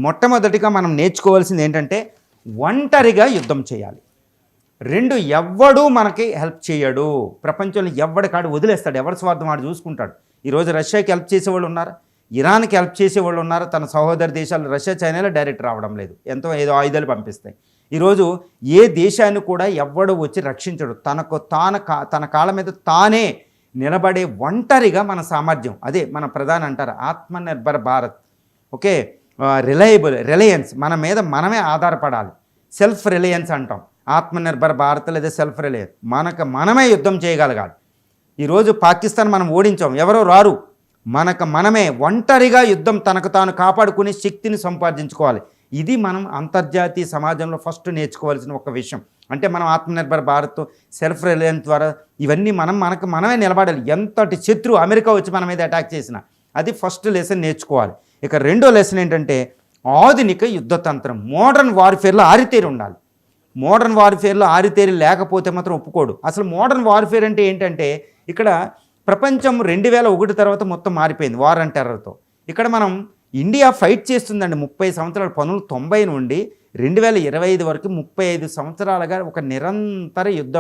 మొట్టమొదటిగా మనం నేర్చుకోవాల్సింది ఏంటంటే ఒంటరిగా యుద్ధం చేయాలి. 2 ఎవ్వడూ మనకి హెల్ప్ చేయడు. ప్రపంచంలో ఎవ్వడి కాడు వదిలేస్తాడు, ఎవరి స్వార్థం వాడు చూసుకుంటాడు. ఈరోజు రష్యాకి హెల్ప్ చేసేవాళ్ళు ఉన్నారు, ఇరాన్కి హెల్ప్ చేసేవాళ్ళు ఉన్నారు. తన సహోదర దేశాలు రష్యా, చైనాలో డైరెక్ట్ రావడం లేదు, ఏదో ఆయుధాలు పంపిస్తాయి. ఈరోజు ఏ దేశాన్ని కూడా ఎవ్వడు వచ్చి రక్షించడు. తన కాళ్ళ మీద తానే నిలబడే ఒంటరిగా మన సామర్థ్యం, అదే మన ప్రధాని అంటారు ఆత్మనిర్భర్ భారత్. ఓకే, రిలయన్స్, మన మీద మనమే ఆధారపడాలి. సెల్ఫ్ రిలయన్స్ అంటాం, ఆత్మనిర్భర్ భారత్ లేదా సెల్ఫ్ రిలయన్స్. మనమే యుద్ధం చేయగలగాలి. ఈరోజు పాకిస్తాన్ మనం ఓడించాం, ఎవరో రారు. మనమే ఒంటరిగా యుద్ధం తనకు తాను కాపాడుకునే శక్తిని సంపాదించుకోవాలి. ఇది మనం అంతర్జాతీయ సమాజంలో ఫస్ట్ నేర్చుకోవాల్సిన ఒక విషయం. అంటే మనం ఆత్మనిర్భర్ భారత్, సెల్ఫ్ రిలయన్స్ ద్వారా ఇవన్నీ మనమే నిలబడాలి. ఎంతటి శత్రువు అమెరికా వచ్చి మన మీద అటాక్ చేసినా అది ఫస్ట్ లెసన్ నేర్చుకోవాలి. ఇక రెండో లెసన్ ఏంటంటే ఆధునిక యుద్ధతంత్రం, మోడర్న్ వార్ఫేర్లో ఆరితేరి ఉండాలి. మోడర్న్ వార్ఫేర్లో ఆరితేరి లేకపోతే మాత్రం ఒప్పుకోడు. అసలు మోడర్న్ వార్ఫేర్ అంటే ఏంటంటే ఇక్కడ ప్రపంచం 2001 తర్వాత మొత్తం మారిపోయింది వార్ అండ్ టెర్రర్తో. ఇక్కడ మనం ఇండియా ఫైట్ చేస్తుందండి 30 సంవత్సరాలు, 1990 నుండి 2025 వరకు 35 సంవత్సరాలుగా ఒక నిరంతర యుద్ధం.